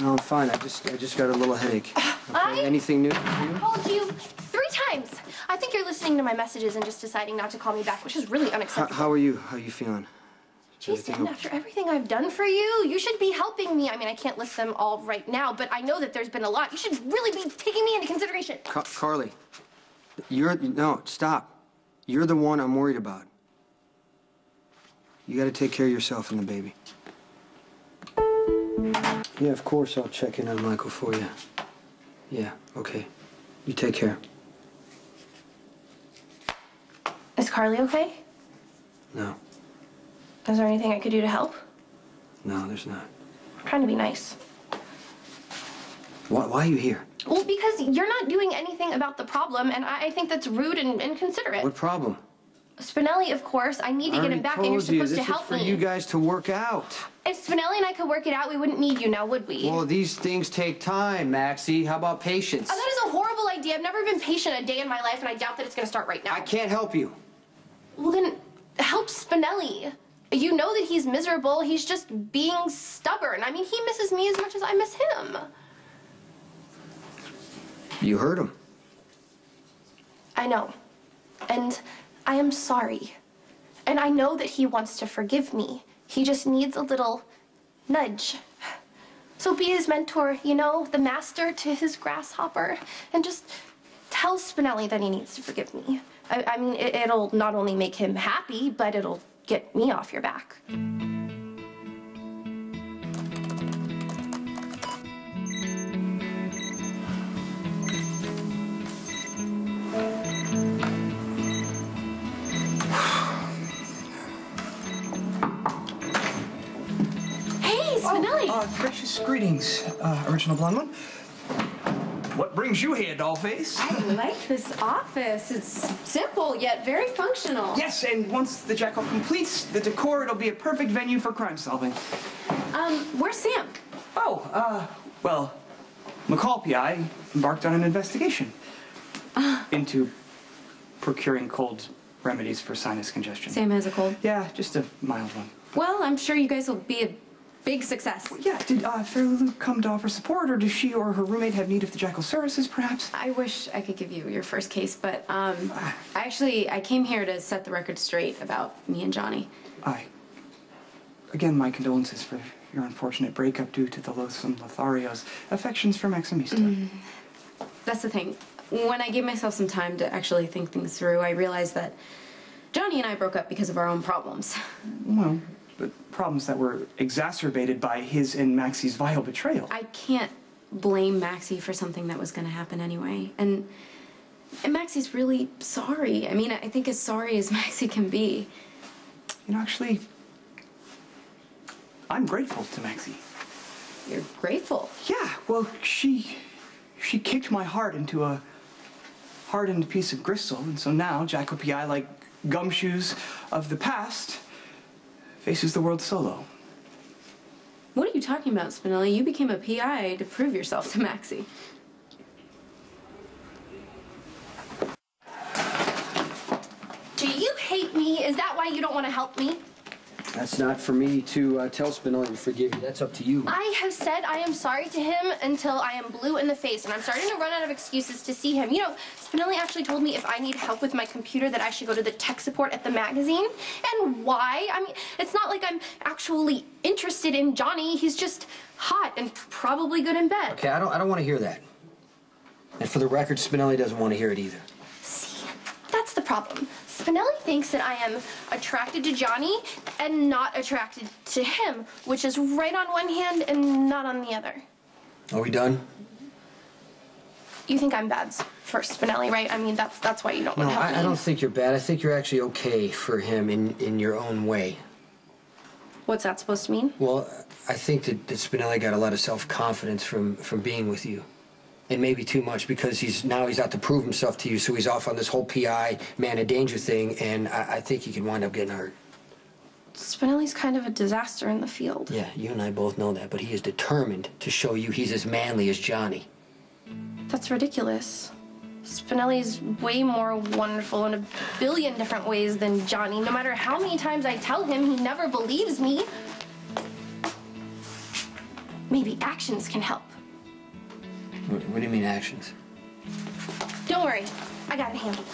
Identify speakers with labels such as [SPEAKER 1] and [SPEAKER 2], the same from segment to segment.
[SPEAKER 1] No, I'm fine. I just got a little headache. Okay. Anything new for you?
[SPEAKER 2] I called you 3 times. I think you're listening to my messages and just deciding not to call me back, which is really unacceptable.
[SPEAKER 1] How are you? How are you feeling?
[SPEAKER 2] Jason, after everything I've done for you, you should be helping me. I mean, I can't list them all right now, but I know that there's been a lot. You should really be taking me into consideration.
[SPEAKER 1] Carly, no, stop. You're the one I'm worried about. You got to take care of yourself and the baby. Yeah, of course I'll check in on Michael for you. Yeah, okay. You take care.
[SPEAKER 2] Is Carly okay?
[SPEAKER 1] No.
[SPEAKER 2] Is there anything I could do to help?
[SPEAKER 1] No, there's not.
[SPEAKER 2] I'm trying to be nice.
[SPEAKER 1] Why are you here?
[SPEAKER 2] Well, because you're not doing anything about the problem, and I think that's rude and inconsiderate.
[SPEAKER 1] What problem?
[SPEAKER 2] Spinelli, of course. I need to get him back, and you're supposed to help me.
[SPEAKER 1] This is for you guys to work out.
[SPEAKER 2] If Spinelli and I could work it out, we wouldn't need you now, would we?
[SPEAKER 1] Well, these things take time, Maxie. How about patience?
[SPEAKER 2] Oh, that is a horrible idea. I've never been patient a day in my life, and I doubt that it's going to start right now.
[SPEAKER 1] I can't help you.
[SPEAKER 2] Well, then help Spinelli. You know that he's miserable. He's just being stubborn. I mean, he misses me as much as I miss him.
[SPEAKER 1] You heard him.
[SPEAKER 2] I know. And I am sorry. And I know that he wants to forgive me. He just needs a little nudge. So be his mentor, you know, the master to his grasshopper. And just tell Spinelli that he needs to forgive me. I mean, it'll not only make him happy, but it'll get me off your back. Hey, Spinelli!
[SPEAKER 3] Gracious greetings, original blonde one. What brings you here, dollface?
[SPEAKER 4] I like this office. It's simple, yet very functional.
[SPEAKER 3] Yes, and once the jackal completes the decor, it'll be a perfect venue for crime solving.
[SPEAKER 4] Where's Sam?
[SPEAKER 3] Oh, well, McCall PI embarked on an investigation into procuring cold remedies for sinus congestion.
[SPEAKER 4] Sam has a cold?
[SPEAKER 3] Yeah, just a mild one.
[SPEAKER 4] Well, I'm sure you guys will be a big success.
[SPEAKER 3] Yeah, did Fair Lulu come to offer support, or does she or her roommate have need of the jackal services, perhaps?
[SPEAKER 4] I wish I could give you your first case, but I came here to set the record straight about me and Johnny.
[SPEAKER 3] Again, my condolences for your unfortunate breakup due to the loathsome Lothario's affections for Maximista.
[SPEAKER 4] That's the thing. When I gave myself some time to actually think things through, I realized that Johnny and I broke up because of our own problems.
[SPEAKER 3] Well, but problems that were exacerbated by his and Maxie's vile betrayal.
[SPEAKER 4] I can't blame Maxie for something that was going to happen anyway. And Maxie's really sorry. I mean, I think as sorry as Maxie can be.
[SPEAKER 3] You know, actually, I'm grateful to Maxie.
[SPEAKER 4] You're grateful?
[SPEAKER 3] Yeah, well, she kicked my heart into a hardened piece of gristle, and so now Jackal PI, like gumshoes of the past, faces the world solo.
[SPEAKER 4] What are you talking about, Spinelli? You became a PI to prove yourself to Maxie.
[SPEAKER 2] Do you hate me? Is that why you don't want to help me?
[SPEAKER 1] That's not for me to tell Spinelli to forgive you. That's up to you.
[SPEAKER 2] I have said I am sorry to him until I am blue in the face, and I'm starting to run out of excuses to see him. You know, Spinelli actually told me if I need help with my computer that I should go to the tech support at the magazine. And why? I mean, it's not like I'm actually interested in Johnny. He's just hot and probably good in bed.
[SPEAKER 1] Okay, I don't want to hear that. And for the record, Spinelli doesn't want to hear it either.
[SPEAKER 2] See, that's the problem. Spinelli thinks that I am attracted to Johnny and not attracted to him, which is right on one hand and not on the other.
[SPEAKER 1] Are we done?
[SPEAKER 2] You think I'm bad for Spinelli, right? I mean, that's why you don't want to help me.
[SPEAKER 1] I don't think you're bad. I think you're actually okay for him in your own way.
[SPEAKER 2] What's that supposed to mean?
[SPEAKER 1] Well, I think that Spinelli got a lot of self-confidence from being with you. And maybe too much, because he's out to prove himself to you, so he's off on this whole PI man of danger thing, and I think he can wind up getting hurt.
[SPEAKER 2] Spinelli's kind of a disaster in the field.
[SPEAKER 1] Yeah, you and I both know that, but he is determined to show you he's as manly as Johnny.
[SPEAKER 2] That's ridiculous. Spinelli's way more wonderful in a billion different ways than Johnny. No matter how many times I tell him, he never believes me. maybe actions can help.
[SPEAKER 1] What do you mean actions?
[SPEAKER 2] Don't worry, I got it handled.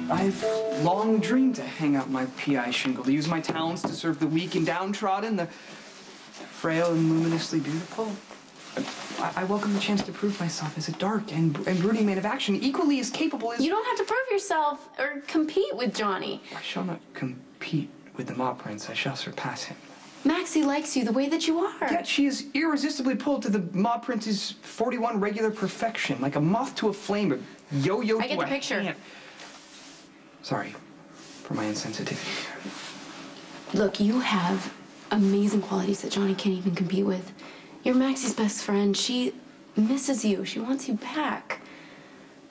[SPEAKER 3] I've long dreamed to hang out my PI shingle, to use my talents to serve the weak and downtrodden, the frail and luminously beautiful. I welcome the chance to prove myself as a dark and brooding man of action, equally as capable as...
[SPEAKER 4] You don't have to prove yourself or compete with Johnny.
[SPEAKER 3] I shall not compete with the mob prince. I shall surpass him.
[SPEAKER 4] Maxie likes you the way that you are.
[SPEAKER 3] Yet she is irresistibly pulled to the mob prince's 41 regular perfection, like a moth to a flame, a yo-yo to a
[SPEAKER 4] I get the picture.
[SPEAKER 3] hand. Sorry for my insensitivity.
[SPEAKER 4] Look, you have amazing qualities that Johnny can't even compete with. You're Maxie's best friend. She misses you. She wants you back.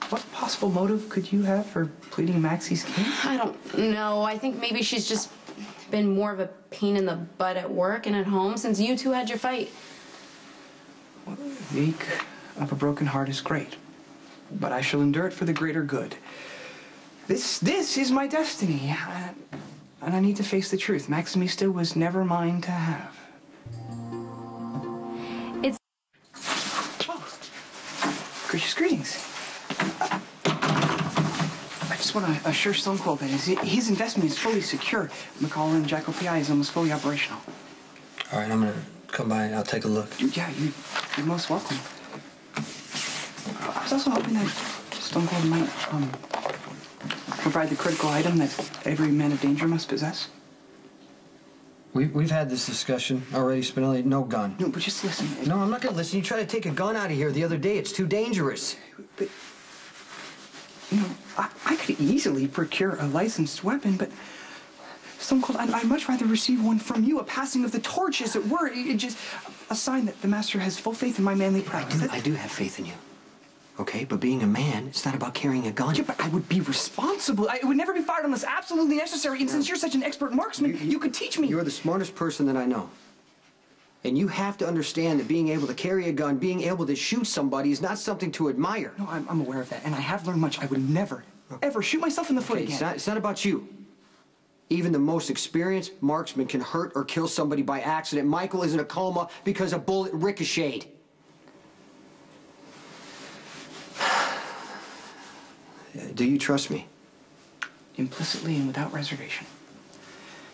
[SPEAKER 3] What possible motive could you have for pleading Maxie's case?
[SPEAKER 4] I don't know. I think maybe she's just been more of a pain in the butt at work and at home since you two had your fight.
[SPEAKER 3] Well, the ache of a broken heart is great, but I shall endure it for the greater good. This is my destiny, and I need to face the truth. Maximista was never mine to have.
[SPEAKER 4] It's...
[SPEAKER 3] Oh, gracious greetings. I just want to assure Stone Cold that his investment is fully secure. McCall and Jacko PI is almost fully operational.
[SPEAKER 1] All right, I'm gonna come by and I'll take a look.
[SPEAKER 3] Yeah, you're most welcome. I was also hoping that Stone Cold might, provide the critical item that every man of danger must possess.
[SPEAKER 1] We've had this discussion already, Spinelli. No gun.
[SPEAKER 3] No, but just listen.
[SPEAKER 1] No, I'm not gonna listen. You tried to take a gun out of here the other day. It's too dangerous.
[SPEAKER 3] But, you know, I could easily procure a licensed weapon, but Stone Cold, I'd much rather receive one from you, a passing of the torch, as it were. It just a sign that the master has full faith in my manly prowess.
[SPEAKER 1] I do have faith in you. Okay, but being a man, it's not about carrying a gun.
[SPEAKER 3] Yeah, but I would be responsible. I would never be fired unless absolutely necessary. And since you're such an expert marksman, you could teach me.
[SPEAKER 1] You're the smartest person that I know. And you have to understand that being able to carry a gun, being able to shoot somebody is not something to admire.
[SPEAKER 3] No, I'm aware of that, and I have learned much. I would never, ever shoot myself in the foot again.
[SPEAKER 1] It's not about you. Even the most experienced marksman can hurt or kill somebody by accident. Michael is in a coma because a bullet ricocheted. Do you trust me?
[SPEAKER 3] Implicitly and without reservation.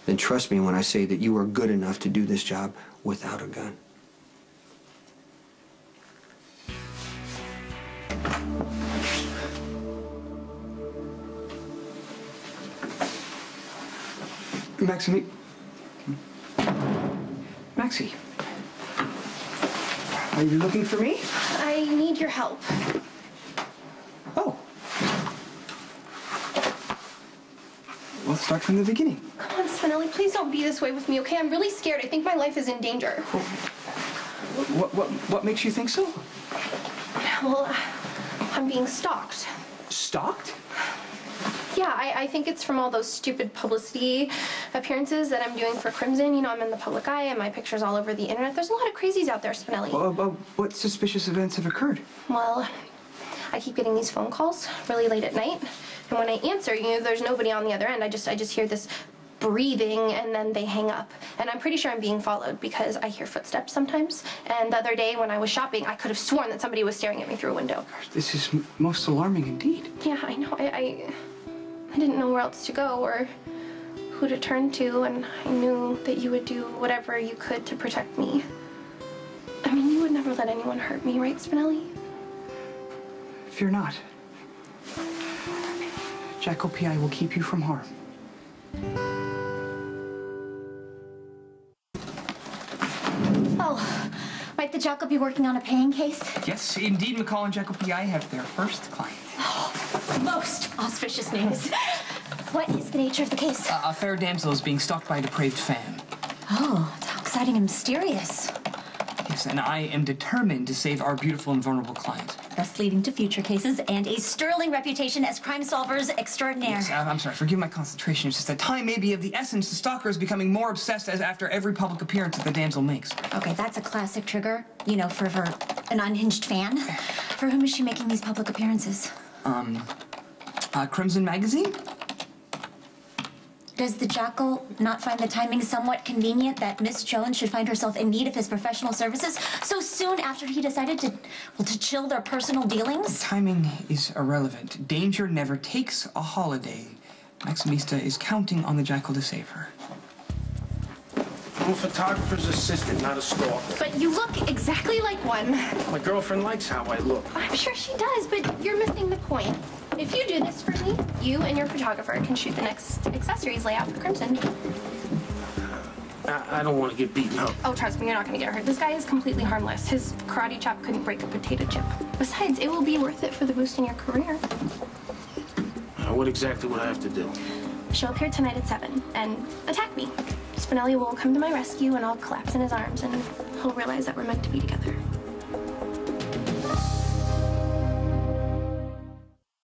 [SPEAKER 1] Then trust me when I say that you are good enough to do this job without a gun.
[SPEAKER 3] Maxie. Are you looking for me?
[SPEAKER 2] I need your help.
[SPEAKER 3] Oh. Let's start from the beginning.
[SPEAKER 2] Come on, Spinelli, please don't be this way with me, okay? I'm really scared. I think my life is in danger.
[SPEAKER 3] What makes you think so?
[SPEAKER 2] Well, I'm being stalked.
[SPEAKER 3] Stalked?
[SPEAKER 2] Yeah, I think it's from all those stupid publicity appearances that I'm doing for Crimson. You know, I'm in the public eye and my picture's all over the internet. There's a lot of crazies out there, Spinelli.
[SPEAKER 3] What suspicious events have occurred?
[SPEAKER 2] Well, I keep getting these phone calls really late at night. And when I answer, you know, there's nobody on the other end. I just hear this breathing and then they hang up. And I'm pretty sure I'm being followed because I hear footsteps sometimes. And the other day when I was shopping, I could have sworn that somebody was staring at me through a window.
[SPEAKER 3] Gosh, this is most alarming indeed.
[SPEAKER 2] Yeah, I know. I didn't know where else to go or who to turn to, and I knew that you would do whatever you could to protect me. I mean, you would never let anyone hurt me, right, Spinelli?
[SPEAKER 3] Fear not. Jacko PI will keep you from harm.
[SPEAKER 5] Oh, might the Jacko be working on a paying case?
[SPEAKER 3] Yes, indeed, McCall and Jacko PI have their first client.
[SPEAKER 5] Most auspicious news. What is the nature of the case?
[SPEAKER 3] A fair damsel is being stalked by a depraved fan.
[SPEAKER 5] Oh, it's how exciting and mysterious.
[SPEAKER 3] Yes, and I am determined to save our beautiful and vulnerable client.
[SPEAKER 5] Thus leading to future cases and a sterling reputation as crime solvers extraordinaire.
[SPEAKER 3] Yes, I'm sorry, forgive my concentration. It's just that time may be of the essence. The stalker is becoming more obsessed as after every public appearance that the damsel makes.
[SPEAKER 5] Okay, that's a classic trigger, you know, for an unhinged fan. For whom is she making these public appearances?
[SPEAKER 3] Crimson Magazine?
[SPEAKER 5] Does the jackal not find the timing somewhat convenient that Miss Jones should find herself in need of his professional services so soon after he decided to chill their personal dealings?
[SPEAKER 3] Timing is irrelevant. Danger never takes a holiday. Maximista is counting on the jackal to save her.
[SPEAKER 6] I'm a photographer's assistant, not a stalker.
[SPEAKER 2] But you look exactly like one.
[SPEAKER 6] My girlfriend likes how I look.
[SPEAKER 2] I'm sure she does, but you're missing the point. If you do this for me, you and your photographer can shoot the next accessories layout for Crimson.
[SPEAKER 6] I don't want to get beaten up.
[SPEAKER 2] Oh, trust me, you're not going to get hurt. This guy is completely harmless. His karate chop couldn't break a potato chip. Besides, it will be worth it for the boost in your career.
[SPEAKER 6] What exactly would I have to do?
[SPEAKER 2] Show up here tonight at 7 and attack me. Spinelli will come to my rescue and I'll collapse in his arms and he'll realize that we're meant to be together.